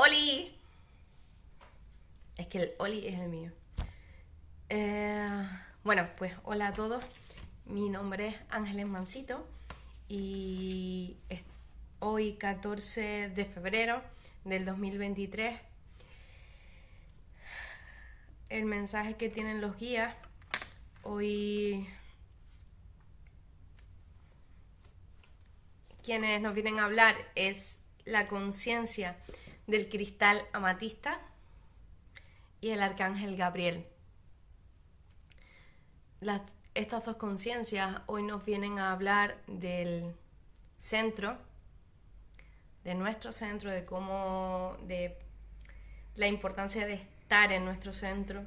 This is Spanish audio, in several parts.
¡Oli! Es que el Oli es el mío. Bueno, pues hola a todos. Mi nombre es Ángeles Mancito y hoy 14 de febrero del 2023 el mensaje que tienen los guías hoy, quienes nos vienen a hablar, es la conciencia del cristal amatista y el arcángel Gabriel. Estas dos conciencias hoy nos vienen a hablar del centro, de nuestro centro, de la importancia de estar en nuestro centro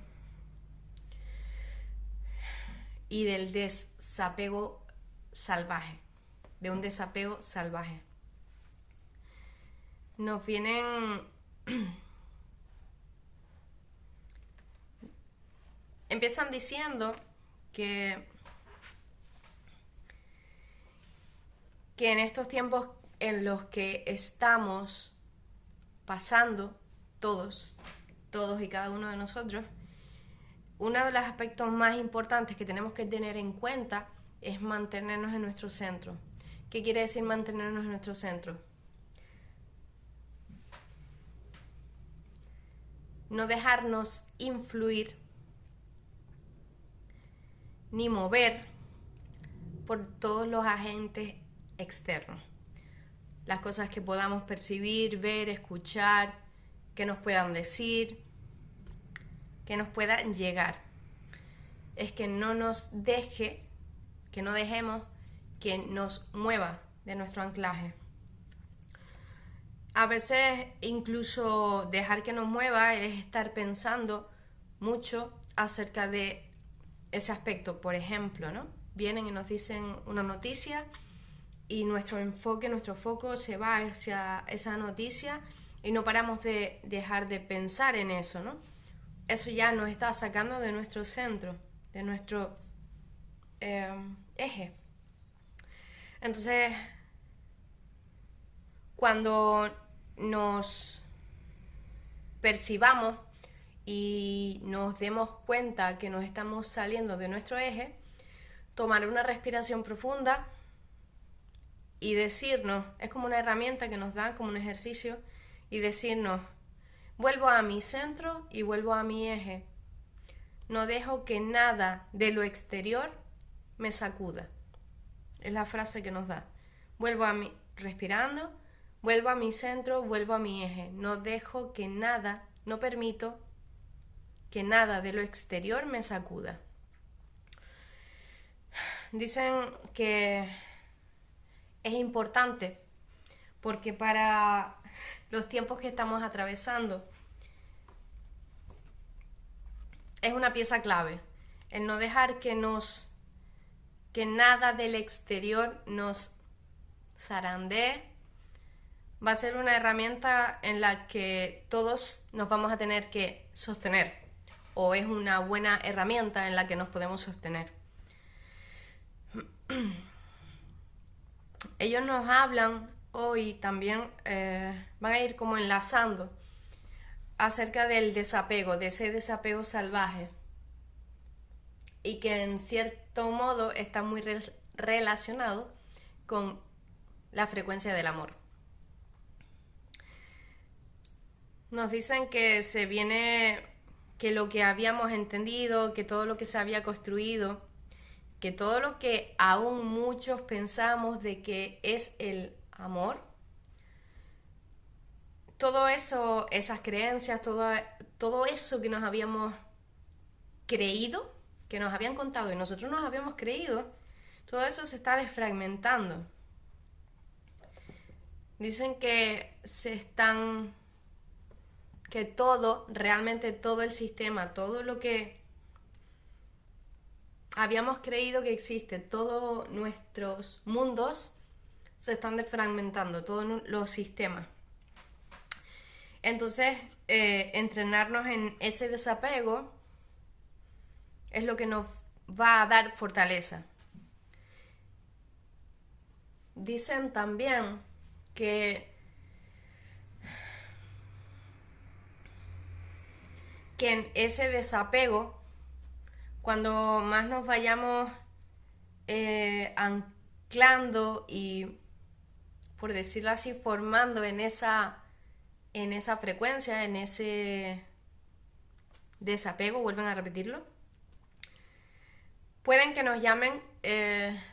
y del desapego salvaje, de un desapego salvaje. Nos vienen empiezan diciendo que en estos tiempos en los que estamos pasando todos y cada uno de nosotros, uno de los aspectos más importantes que tenemos que tener en cuenta es mantenernos en nuestro centro. ¿Qué quiere decir mantenernos en nuestro centro? No dejarnos influir ni mover por todos los agentes externos. Las cosas que podamos percibir, ver, escuchar, que nos puedan decir, que nos puedan llegar. Es que no dejemos que nos mueva de nuestro anclaje. A veces incluso dejar que nos mueva es estar pensando mucho acerca de ese aspecto. Por ejemplo, ¿no? Vienen y nos dicen una noticia y nuestro foco se va hacia esa noticia y no paramos de dejar de pensar en eso, ¿no? Eso ya nos está sacando de nuestro centro, de nuestro eje. Entonces, cuando nos percibamos y nos demos cuenta que nos estamos saliendo de nuestro eje, tomar una respiración profunda y decirnos, es como una herramienta que nos da, como un ejercicio, y decirnos, vuelvo a mi centro y vuelvo a mi eje. No dejo que nada de lo exterior me sacuda. Es la frase que nos da. Respirando, vuelvo a mi centro, vuelvo a mi eje. No dejo que nada, no permito que nada de lo exterior me sacuda. Dicen que es importante porque para los tiempos que estamos atravesando es una pieza clave el no dejar que nada del exterior nos zarandee. Va a ser una herramienta en la que todos nos vamos a tener que sostener, o es una buena herramienta en la que nos podemos sostener. Ellos nos hablan hoy también, van a ir como enlazando acerca del desapego, de ese desapego salvaje, y que en cierto modo está muy relacionado con la frecuencia del amor. Nos dicen que se viene, que lo que habíamos entendido, que todo lo que se había construido, que todo lo que aún muchos pensamos de que es el amor, todo eso, esas creencias, todo eso que nos habíamos creído, que nos habían contado y nosotros nos habíamos creído, todo eso se está desfragmentando. Dicen que que todo, realmente todo el sistema, todo lo que habíamos creído que existe, todos nuestros mundos se están desfragmentando, todos los sistemas. Entonces, entrenarnos en ese desapego es lo que nos va a dar fortaleza. Dicen también que que en ese desapego, cuando más nos vayamos anclando y, por decirlo así, formando en esa frecuencia, en ese desapego, vuelven a repetirlo, pueden que nos llamen,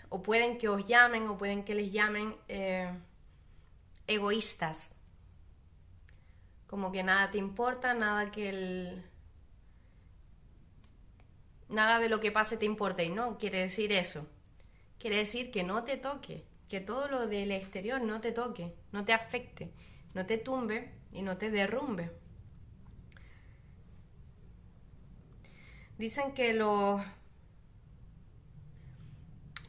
o pueden que os llamen, o pueden que les llamen egoístas. Como que nada te importa, nada de lo que pase te importa. Y no quiere decir eso. Quiere decir que no te toque, que todo lo del exterior no te toque, no te afecte, no te tumbe y no te derrumbe. Dicen que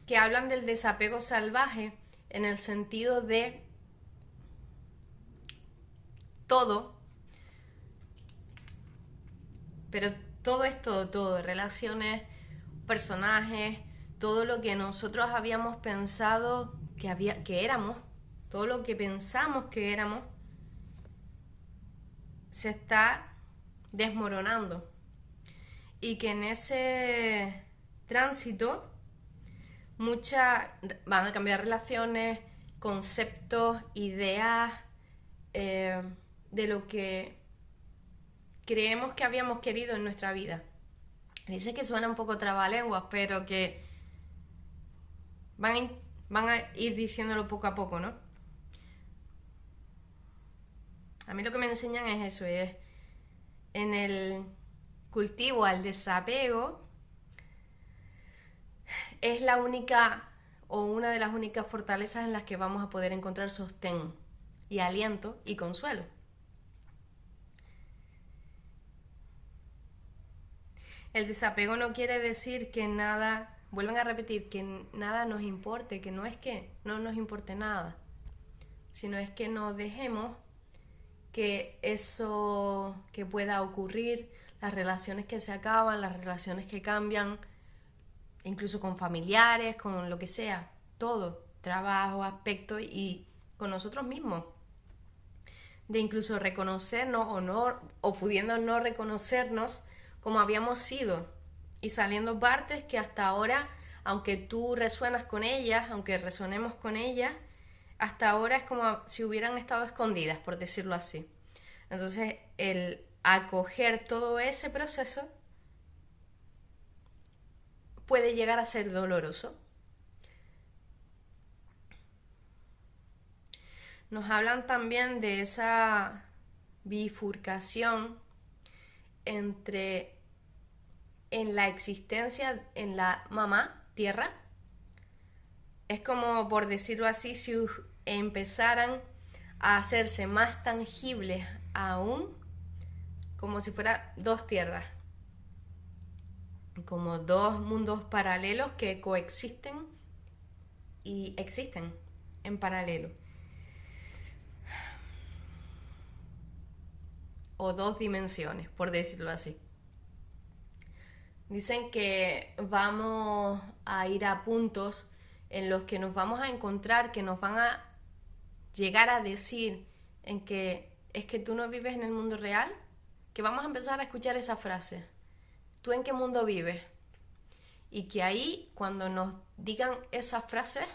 que hablan del desapego salvaje en el sentido de todo, pero todo es todo, relaciones, personajes, todo lo que nosotros habíamos pensado que éramos, todo lo que pensamos que éramos, se está desmoronando. Y que en ese tránsito van a cambiar relaciones, conceptos, ideas, de lo que creemos que habíamos querido en nuestra vida. Dice que suena un poco trabalenguas, pero que van a ir diciéndolo poco a poco, ¿no? A mí lo que me enseñan es eso, es en el cultivo al desapego, es la única o una de las únicas fortalezas en las que vamos a poder encontrar sostén y aliento y consuelo. El desapego no quiere decir que nada, vuelven a repetir, que nada nos importe, que no es que no nos importe nada, sino es que no dejemos que eso que pueda ocurrir, las relaciones que se acaban, las relaciones que cambian, incluso con familiares, con lo que sea, todo, trabajo, aspecto y con nosotros mismos. De incluso reconocernos o pudiendo no reconocernos como habíamos sido y saliendo partes que hasta ahora, aunque tú resuenas con ellas, aunque resonemos con ellas, hasta ahora es como si hubieran estado escondidas, por decirlo así. Entonces, el acoger todo ese proceso puede llegar a ser doloroso. Nos hablan también de esa bifurcación entre en la existencia en la mamá, tierra. Es como, por decirlo así, si empezaran a hacerse más tangibles aún, como si fuera dos tierras, como dos mundos paralelos que coexisten y existen en paralelo. O dos dimensiones, por decirlo así. Dicen que vamos a ir a puntos en los que nos vamos a encontrar, que nos van a llegar a decir en que es que tú no vives en el mundo real, que vamos a empezar a escuchar esa frase. ¿Tú en qué mundo vives? Y que ahí, cuando nos digan esas frases,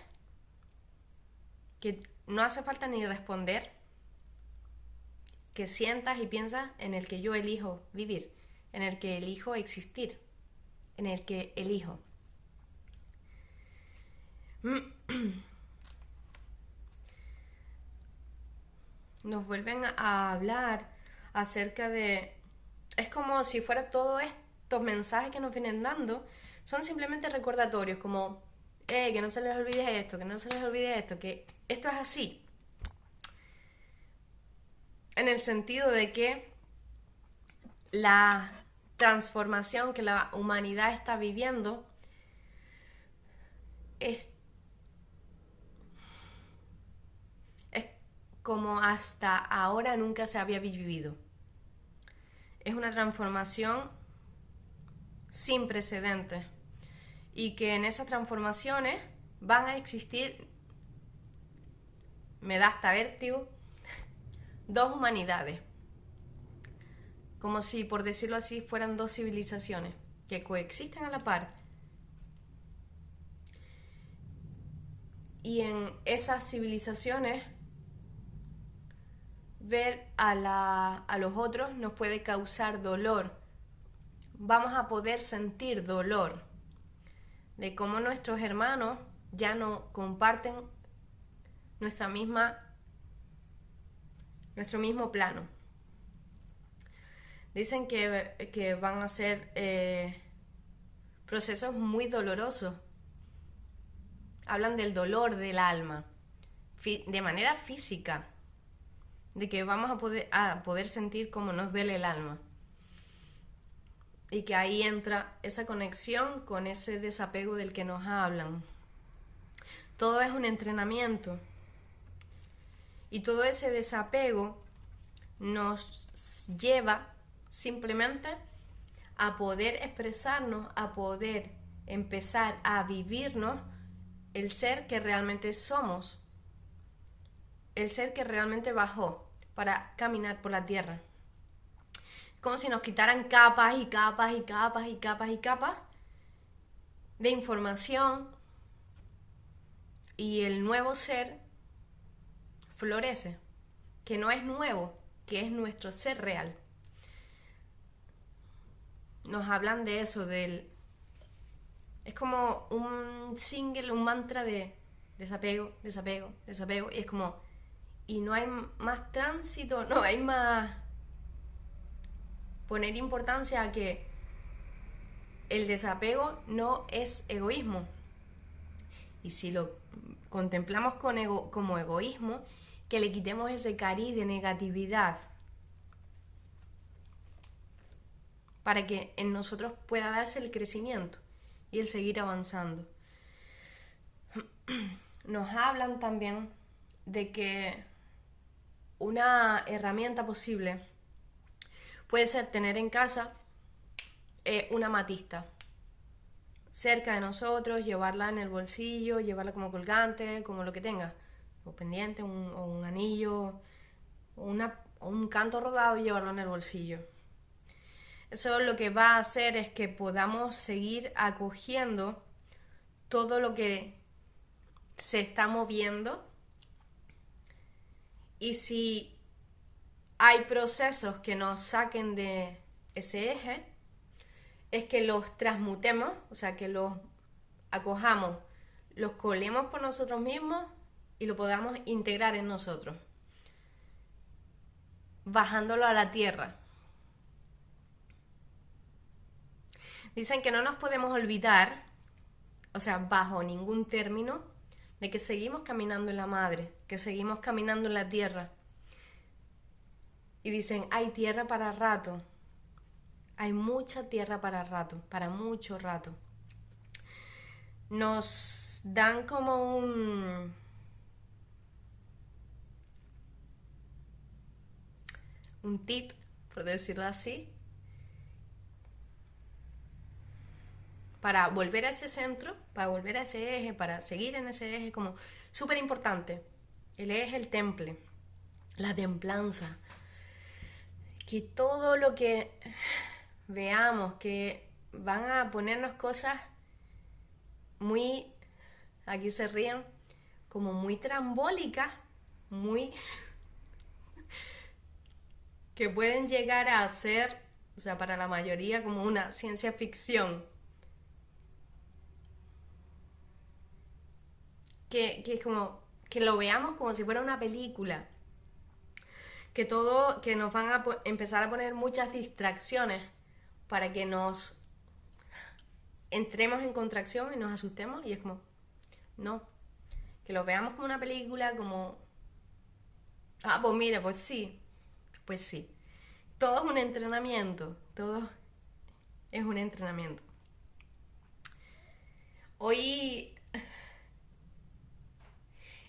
que no hace falta ni responder, que sientas y piensas en el que yo elijo vivir, en el que elijo existir, en el que elijo. Nos vuelven a hablar acerca de... Es como si fuera todos estos mensajes que nos vienen dando, son simplemente recordatorios, como, que no se les olvide esto, que no se les olvide esto, que esto es así. En el sentido de que la transformación que la humanidad está viviendo es como hasta ahora nunca se había vivido. Es una transformación sin precedentes y que en esas transformaciones van a existir, me da hasta vértigo, dos humanidades. como si, por decirlo así, fueran dos civilizaciones que coexisten a la par. Y en esas civilizaciones, ver a los otros nos puede causar dolor. Vamos a poder sentir dolor de cómo nuestros hermanos ya no comparten nuestro mismo plano. Dicen que van a ser procesos muy dolorosos. Hablan del dolor del alma, de manera física, de que vamos a poder sentir cómo nos duele el alma. Y que ahí entra esa conexión con ese desapego del que nos hablan. Todo es un entrenamiento. Y todo ese desapego nos lleva simplemente a poder expresarnos, a poder empezar a vivirnos el ser que realmente somos, el ser que realmente bajó para caminar por la tierra. Como si nos quitaran capas y capas y capas y capas y capas de información y el nuevo ser florece, que no es nuevo, que es nuestro ser real. Nos hablan de eso, es como un single, un mantra de desapego, desapego, desapego, y es como, y no hay más tránsito, no hay más poner importancia a que el desapego no es egoísmo. Y si lo contemplamos como egoísmo, que le quitemos ese cariz de negatividad para que en nosotros pueda darse el crecimiento y el seguir avanzando. Nos hablan también de que una herramienta posible puede ser tener en casa una amatista cerca de nosotros, llevarla en el bolsillo, llevarla como colgante, como lo que tenga, o pendiente, o un anillo, o un canto rodado y llevarlo en el bolsillo. Eso lo que va a hacer es que podamos seguir acogiendo todo lo que se está moviendo, y si hay procesos que nos saquen de ese eje, es que los transmutemos, o sea, que los acojamos, los colemos por nosotros mismos y lo podamos integrar en nosotros, bajándolo a la tierra. Dicen que no nos podemos olvidar, o sea, bajo ningún término, de que seguimos caminando en la madre, que seguimos caminando en la tierra. Y dicen, hay tierra para rato. Hay mucha tierra para rato, para mucho rato. Nos dan como un tip, por decirlo así, para volver a ese centro, para volver a ese eje, para seguir en ese eje, como súper importante. El eje, el temple, la templanza. Que todo lo que veamos, que van a ponernos cosas muy, aquí se ríen, como muy trambólicas, muy que pueden llegar a ser, o sea, para la mayoría como una ciencia ficción. Que es como que lo veamos como si fuera una película. Que nos van a empezar a poner muchas distracciones para que nos entremos en contracción y nos asustemos, y es como, no, que lo veamos como una película, como, pues mira, pues sí, todo es un entrenamiento, todo es un entrenamiento. Hoy,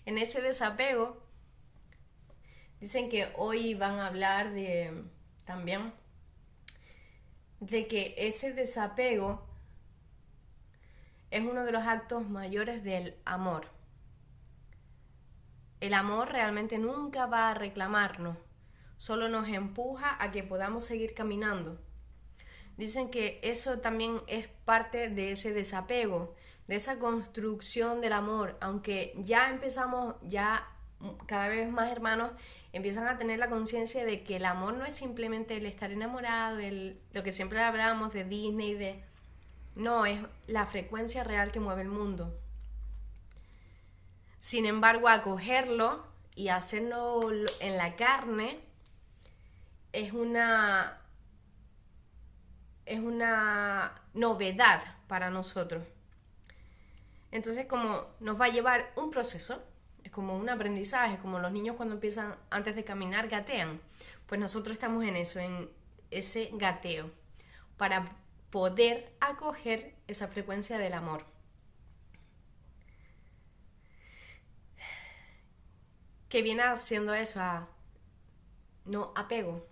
en ese desapego, dicen que hoy van a hablar también de que ese desapego es uno de los actos mayores del amor. El amor realmente nunca va a reclamarnos. solo nos empuja a que podamos seguir caminando. Dicen que eso también es parte de ese desapego, de esa construcción del amor, aunque ya empezamos, ya cada vez más hermanos empiezan a tener la conciencia de que el amor no es simplemente el estar enamorado, lo que siempre hablamos de Disney, no, es la frecuencia real que mueve el mundo. Sin embargo, acogerlo y hacerlo en la carne es una novedad para nosotros. Entonces, como nos va a llevar un proceso, es como un aprendizaje, como los niños cuando empiezan antes de caminar gatean, pues nosotros estamos en eso, en ese gateo, para poder acoger esa frecuencia del amor. Que viene haciendo eso no apego,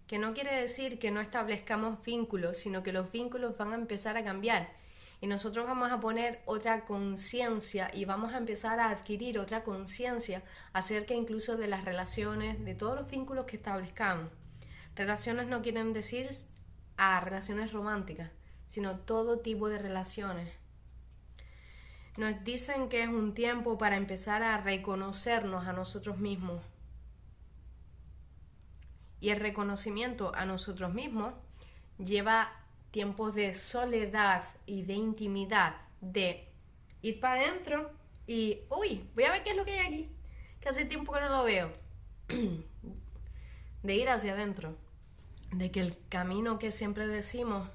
que no quiere decir que no establezcamos vínculos, sino que los vínculos van a empezar a cambiar y nosotros vamos a poner otra conciencia y vamos a empezar a adquirir otra conciencia acerca incluso de las relaciones, de todos los vínculos que establezcamos. Relaciones no quieren decir relaciones románticas, sino todo tipo de relaciones. Nos dicen que es un tiempo para empezar a reconocernos a nosotros mismos. Y el reconocimiento a nosotros mismos lleva tiempos de soledad y de intimidad, de ir para adentro y, voy a ver qué es lo que hay aquí, que hace tiempo que no lo veo. De ir hacia adentro, de que el camino que siempre decimos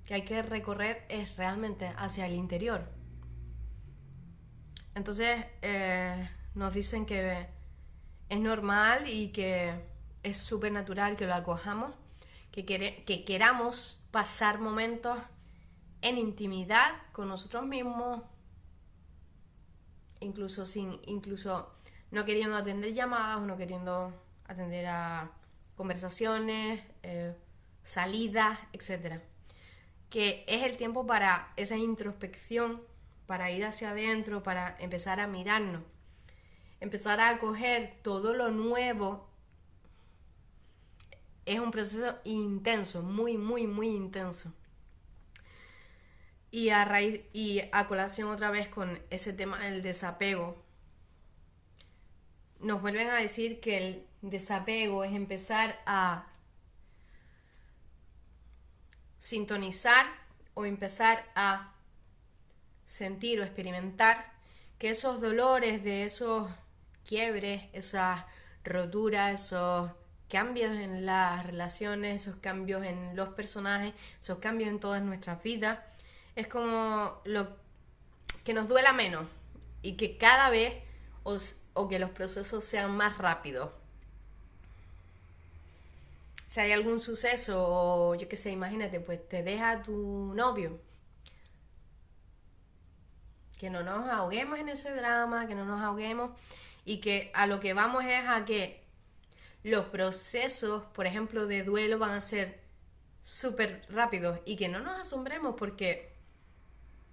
que hay que recorrer es realmente hacia el interior. Entonces nos dicen que es normal y que es súper natural que lo acojamos, que queramos pasar momentos en intimidad con nosotros mismos, incluso no queriendo atender llamadas, no queriendo atender a conversaciones, salidas, etc. Que es el tiempo para esa introspección, para ir hacia adentro, para empezar a mirarnos, empezar a acoger todo lo nuevo. Es un proceso intenso, muy, muy, muy intenso. Y a colación otra vez con ese tema del desapego, nos vuelven a decir que el desapego es empezar a sintonizar o empezar a sentir o experimentar que esos dolores de esos quiebres, esas roturas, esos cambios en las relaciones, esos cambios en los personajes, esos cambios en todas nuestras vidas, es como lo que nos duela menos y que cada vez o que los procesos sean más rápidos. Si hay algún suceso o yo qué sé, imagínate, pues te deja tu novio, que no nos ahoguemos en ese drama, que no nos ahoguemos y que a lo que vamos es a que los procesos, por ejemplo, de duelo van a ser súper rápidos y que no nos asombremos porque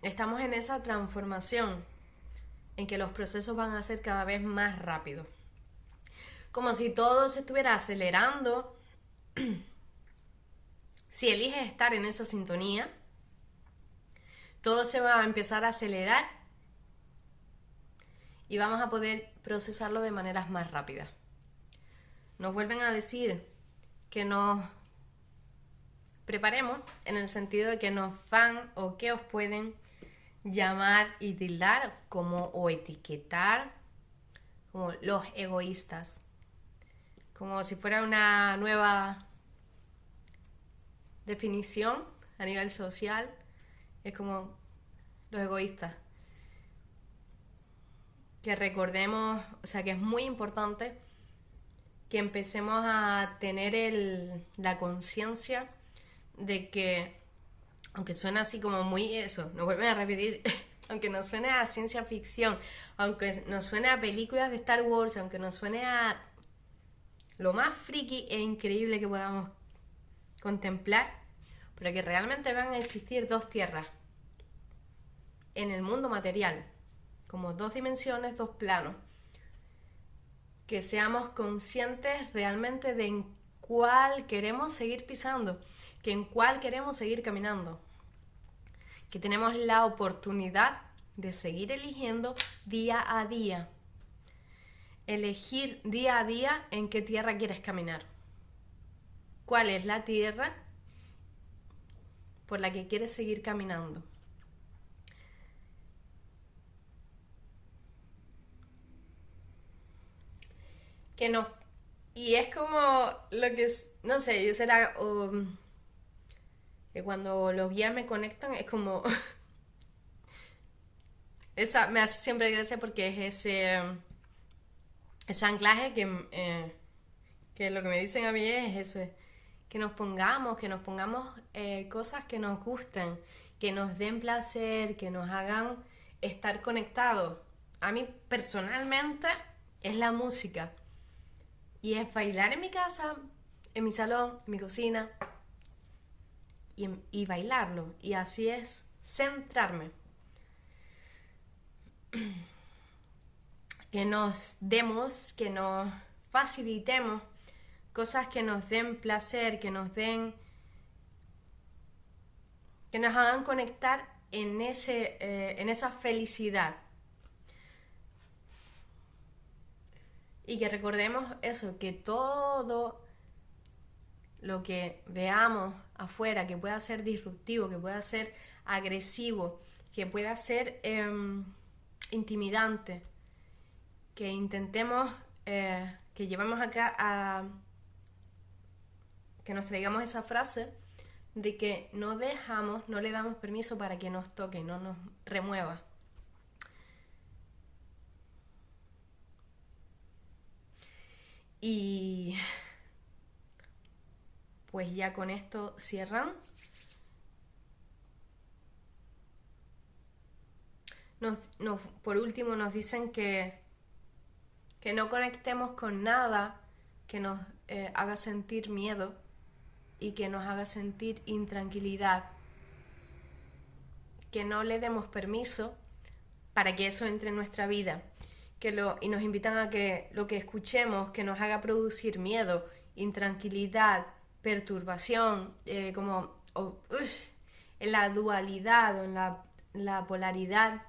estamos en esa transformación en que los procesos van a ser cada vez más rápidos. Como si todo se estuviera acelerando. Si eliges estar en esa sintonía, todo se va a empezar a acelerar y vamos a poder procesarlo de maneras más rápidas. Nos vuelven a decir que nos preparemos en el sentido de que nos van o que os pueden llamar y tildar como o etiquetar como los egoístas, como si fuera una nueva definición a nivel social. Es como los egoístas, que recordemos, o sea, que es muy importante que empecemos a tener la conciencia de que, aunque suena así como muy eso, nos vuelven a repetir, aunque nos suene a ciencia ficción, aunque nos suene a películas de Star Wars, aunque nos suene a lo más friki e increíble que podamos contemplar, pero que realmente van a existir dos tierras en el mundo material, como dos dimensiones, dos planos, que seamos conscientes realmente de en cuál queremos seguir pisando, que en cuál queremos seguir caminando, que tenemos la oportunidad de seguir eligiendo día a día, elegir día a día en qué tierra quieres caminar, cuál es la tierra por la que quieres seguir caminando. Que no. Y es como lo que es, no sé, yo será que cuando los guías me conectan es como esa me hace siempre gracia porque es ese anclaje que lo que me dicen a mí es eso, que nos pongamos cosas que nos gusten, que nos den placer, que nos hagan estar conectados. A mí personalmente es la música. Y es bailar en mi casa, en mi salón, en mi cocina. Y bailarlo. Y así es centrarme. Que nos demos, que nos facilitemos cosas que nos den placer, que nos hagan conectar en esa felicidad. Y que recordemos eso, que todo lo que veamos afuera, que pueda ser disruptivo, que pueda ser agresivo, que pueda ser intimidante, que intentemos, que llevemos acá que nos traigamos esa frase de que no le damos permiso para que nos toque, no nos remueva. Y pues ya con esto cierran. Por último nos dicen que no conectemos con nada que nos haga sentir miedo y que nos haga sentir intranquilidad. Que no le demos permiso para que eso entre en nuestra vida. Y nos invitan a que lo que escuchemos que nos haga producir miedo, intranquilidad, perturbación, en la dualidad o en la polaridad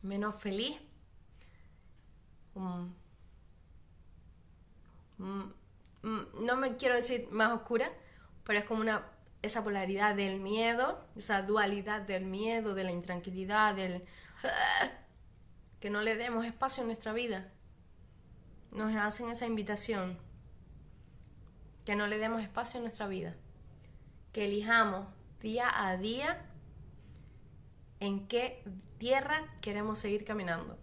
menos feliz, no me quiero decir más oscura, pero es como esa polaridad del miedo, esa dualidad del miedo, de la intranquilidad, que no le demos espacio en nuestra vida. Nos hacen esa invitación, que no le demos espacio en nuestra vida, que elijamos día a día en qué tierra queremos seguir caminando.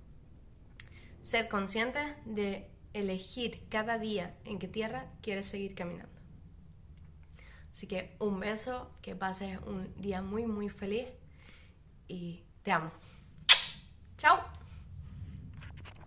Ser conscientes de elegir cada día en qué tierra quieres seguir caminando. Así que un beso, que pases un día muy muy feliz y te amo. ¡Chao!